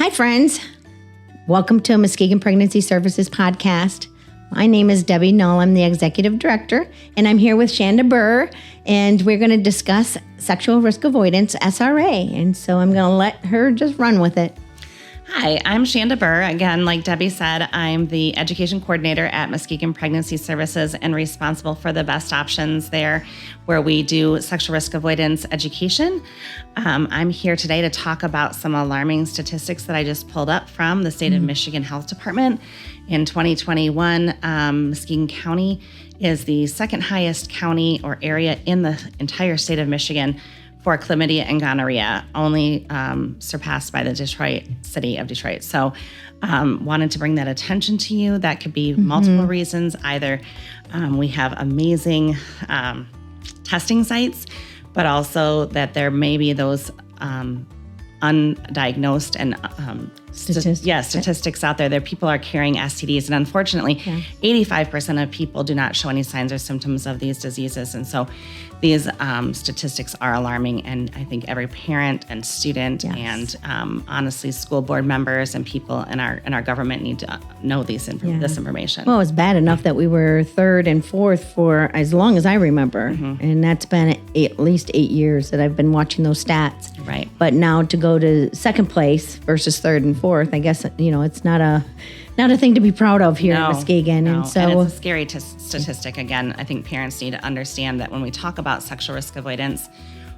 Hi, friends. Welcome to Muskegon Pregnancy Services podcast. My name is Debbie Null. I'm the executive director, and I'm here with Shanda Burr, and we're going to discuss Sexual Risk Avoidance, SRA. And so I'm going to let her just run with it. Hi, I'm Shanda Burr. Again, like Debbie said, I'm the education coordinator at Muskegon Pregnancy Services and responsible for the best options there where we do sexual risk avoidance education. I'm here today to talk about some alarming statistics that I just pulled up from the state of Michigan Health Department. In 2021, Muskegon County is the second highest county or area in the entire state of Michigan for chlamydia and gonorrhea, only surpassed by the city of Detroit. So wanted to bring that attention to you. That could be multiple reasons. Either we have amazing testing sites, but also that there may be those undiagnosed and statistics out there that people are carrying STDs. And unfortunately, 85% of people do not show any signs or symptoms of these diseases. And so these statistics are alarming. And I think every parent and student and honestly, school board members and people in our government need to know this information. Well, it's bad enough that we were third and fourth for as long as I remember. And that's been at least 8 years that I've been watching those stats. Right. But now to go to second place versus third and fourth, I guess, it's not a thing to be proud of here in Muskegon. And so it's a scary statistic. Again, I think parents need to understand that when we talk about sexual risk avoidance,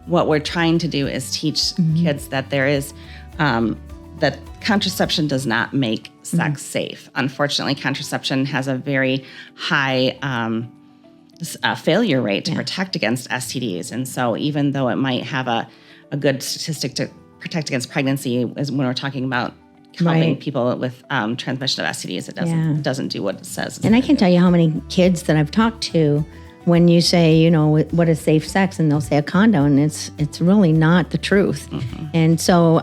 what we're trying to do is teach kids that there is, that contraception does not make sex safe. Unfortunately, contraception has a very high failure rate to protect against STDs. And so even though it might have a good statistic to protect against pregnancy, as when we're talking about helping people with transmission of STDs, it doesn't do what it says. And I can tell you how many kids that I've talked to when you say, what is safe sex, and they'll say a condom, and it's really not the truth. And so,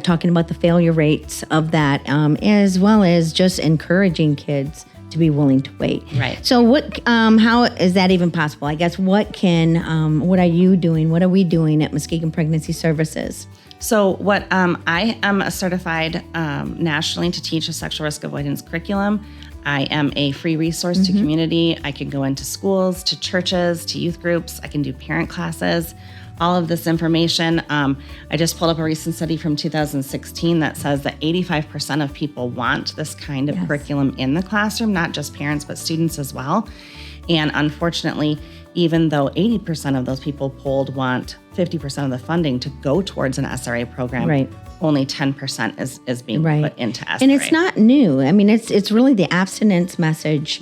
talking about the failure rates of that, as well as just encouraging kids to be willing to wait. Right. So how is that even possible? I guess what are you doing? What are we doing at Muskegon Pregnancy Services? So what I am a certified nationally to teach a sexual risk avoidance curriculum. I am a free resource to community. I can go into schools, to churches, to youth groups. I can do parent classes. All of this information. I just pulled up a recent study from 2016 that says that 85% of people want this kind of curriculum in the classroom, not just parents, but students as well. And unfortunately, even though 80% of those people polled want 50% of the funding to go towards an SRA program, only 10% is being put into SRA. And it's not new. I mean, it's really the abstinence message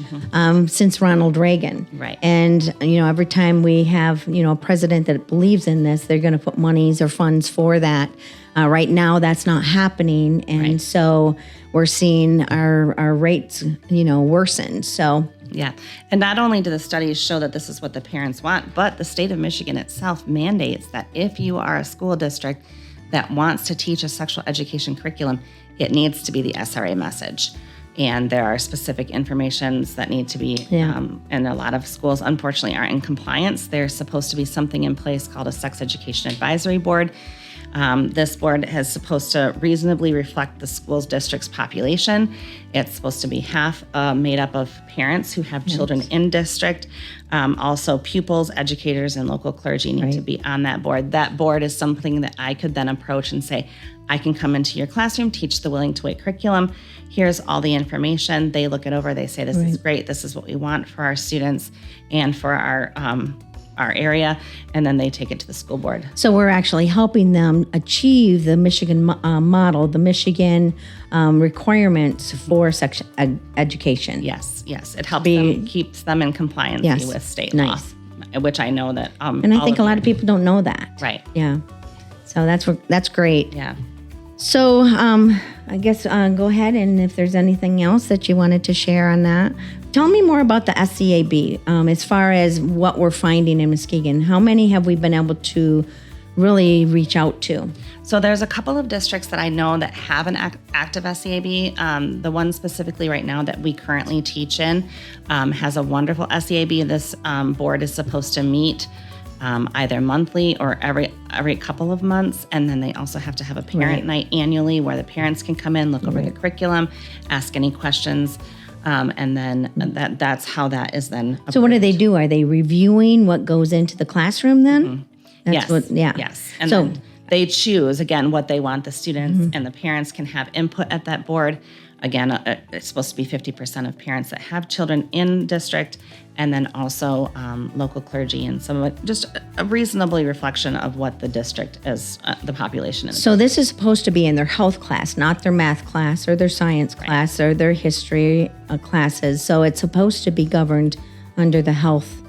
since Ronald Reagan. Right. And, every time we have, a president that believes in this, they're going to put monies or funds for that. Right now, that's not happening. And so we're seeing our rates, worsen. So... Yeah. And not only do the studies show that this is what the parents want, but the state of Michigan itself mandates that if you are a school district that wants to teach a sexual education curriculum, it needs to be the SRA message. And there are specific informations that need to be, and a lot of schools, unfortunately, aren't in compliance. There's supposed to be something in place called a Sex Education Advisory Board. This board is supposed to reasonably reflect the school's district's population. It's supposed to be half made up of parents who have children in district. Also, pupils, educators, and local clergy need to be on that board. That board is something that I could then approach and say, I can come into your classroom, teach the Willing to Wait curriculum. Here's all the information. They look it over. They say, this is great. This is what we want for our students and for our area, and then they take it to the school board. So we're actually helping them achieve the Michigan model, the Michigan requirements for sex education. Yes. It helps them, keeps them in compliance with state law, which I know that. And I think a lot of people don't know that. Right. Yeah. So that's great. Yeah. So I guess go ahead, and if there's anything else that you wanted to share on that. Tell me more about the SCAB as far as what we're finding in Muskegon. How many have we been able to really reach out to? So there's a couple of districts that I know that have an active SCAB. The one specifically right now that we currently teach in has a wonderful SCAB. This board is supposed to meet either monthly or every couple of months. And then they also have to have a parent night annually where the parents can come in, look over the curriculum, ask any questions. And then that's how that is then approved. So what do they do? Are they reviewing what goes into the classroom then? Yes. Yeah. Yes. And then they choose, again, what they want the students, and the parents can have input at that board. Again, it's supposed to be 50% of parents that have children in district, and then also local clergy and some of it, just a reasonably reflection of what the district is, the population is. So this is supposed to be in their health class, not their math class or their science class or their history classes. So it's supposed to be governed under the health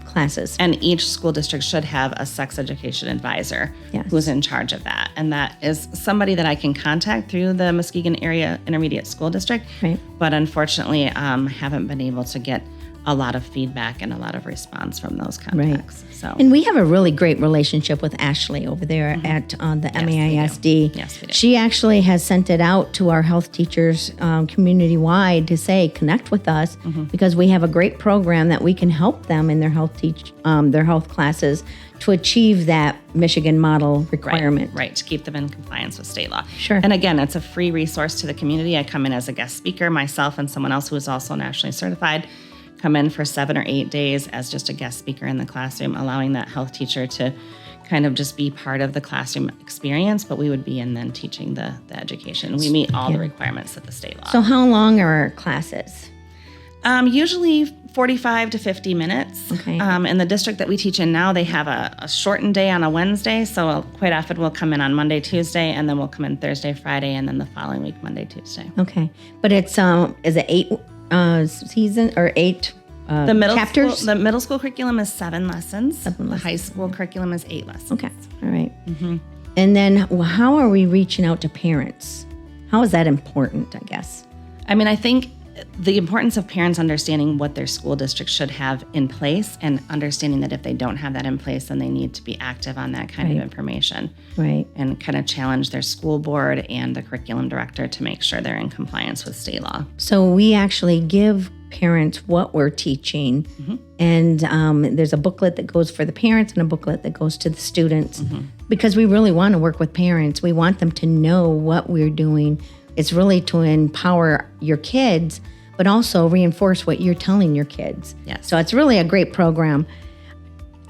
classes. And each school district should have a sex education advisor who's in charge of that. And that is somebody that I can contact through the Muskegon Area Intermediate School District. Right. But unfortunately, haven't been able to get a lot of feedback and a lot of response from those contacts. So. And we have a really great relationship with Ashley over there at the MAISD. Yes, we do. She actually has sent it out to our health teachers community-wide to say, connect with us, because we have a great program that we can help them in their health classes to achieve that Michigan model requirement. Right, to keep them in compliance with state law. Sure. And again, it's a free resource to the community. I come in as a guest speaker, myself and someone else who is also nationally certified, come in for 7 or 8 days as just a guest speaker in the classroom, allowing that health teacher to kind of just be part of the classroom experience, but we would be in then teaching the education. We meet all the requirements of the state law. So how long are our classes? Usually 45 to 50 minutes. Okay. In the district that we teach in now, they have a shortened day on a Wednesday, so quite often we'll come in on Monday, Tuesday, and then we'll come in Thursday, Friday, and then the following week, Monday, Tuesday. Okay. But it's, is it 8 season or 8 The middle chapters? School, the middle school curriculum is 7 lessons. The high school curriculum is 8 lessons. Okay. All right. And then how are we reaching out to parents? How is that important, I guess? I mean, I think the importance of parents understanding what their school district should have in place and understanding that if they don't have that in place, then they need to be active on that kind of information. Right. And kind of challenge their school board and the curriculum director to make sure they're in compliance with state law. So we actually give parents what we're teaching. And there's a booklet that goes for the parents and a booklet that goes to the students because we really want to work with parents. We want them to know what we're doing. It's really to empower your kids, but also reinforce what you're telling your kids. Yes. So it's really a great program.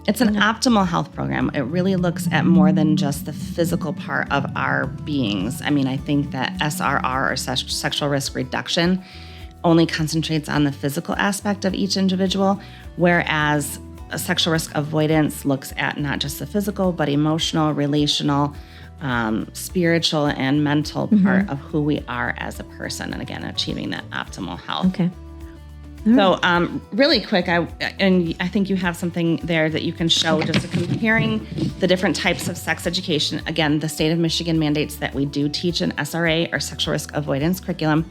It's an optimal health program. It really looks at more than just the physical part of our beings. I mean, I think that SRR, or sexual risk reduction, only concentrates on the physical aspect of each individual, whereas a sexual risk avoidance looks at not just the physical, but emotional, relational, spiritual, and mental part of who we are as a person. And again, achieving that optimal health. Okay. So really quick, I think you have something there that you can show just comparing the different types of sex education. Again, the state of Michigan mandates that we do teach an SRA, or sexual risk avoidance curriculum.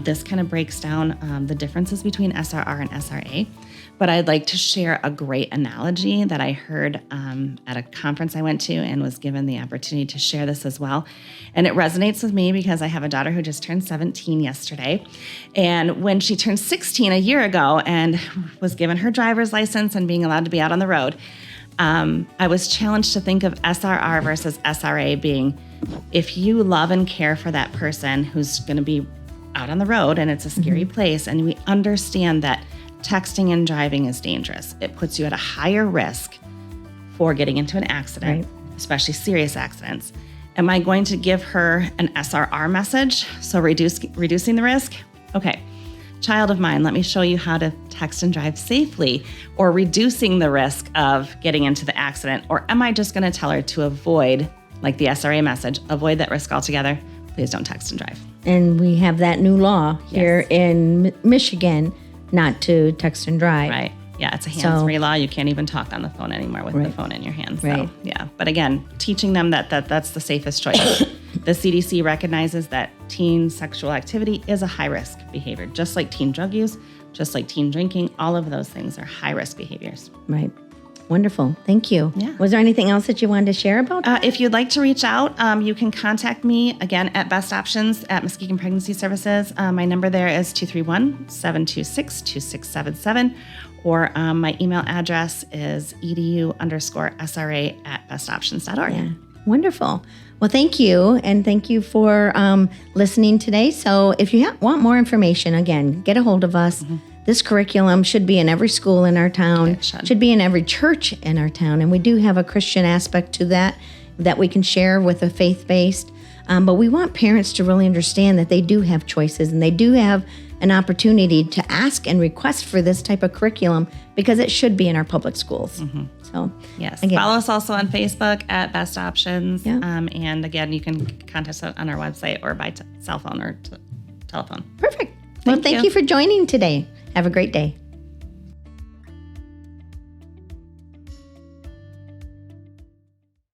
This kind of breaks down the differences between SRR and SRA. But I'd like to share a great analogy that I heard at a conference I went to and was given the opportunity to share this as well. And it resonates with me because I have a daughter who just turned 17 yesterday. And when she turned 16 a year ago and was given her driver's license and being allowed to be out on the road, I was challenged to think of SRR versus SRA being, if you love and care for that person who's going to be out on the road and it's a scary place, and we understand that texting and driving is dangerous. It puts you at a higher risk for getting into an accident, especially serious accidents. Am I going to give her an SRR message, so reducing the risk? Okay, child of mine, let me show you how to text and drive safely, or reducing the risk of getting into the accident. Or am I just going to tell her to avoid, like the SRA message, avoid that risk altogether? Please don't text and drive. And we have that new law here in Michigan, not to text and drive. Right. Yeah, it's a hands-free law. You can't even talk on the phone anymore with the phone in your hand. So, yeah. But again, teaching them that's the safest choice. The CDC recognizes that teen sexual activity is a high-risk behavior, just like teen drug use, just like teen drinking. All of those things are high-risk behaviors. Right. Wonderful. Thank you. Yeah. Was there anything else that you wanted to share about that? If you'd like to reach out, you can contact me again at Best Options at Muskegon Pregnancy Services. My number there is 231-726-2677, or my email address is edu_SRA@bestoptions.org. Yeah. Wonderful. Well, thank you. And thank you for listening today. So if you want more information, again, get a hold of us. This curriculum should be in every school in our town, It should. be in every church in our town. And we do have a Christian aspect to that we can share with a faith-based. But we want parents to really understand that they do have choices and they do have an opportunity to ask and request for this type of curriculum because it should be in our public schools. So, Yes. again, Follow us also on Facebook at Best Options. Yeah. And again, you can contact us on our website or by cell phone or telephone. perfect. Well, thank you for joining today. Have a great day.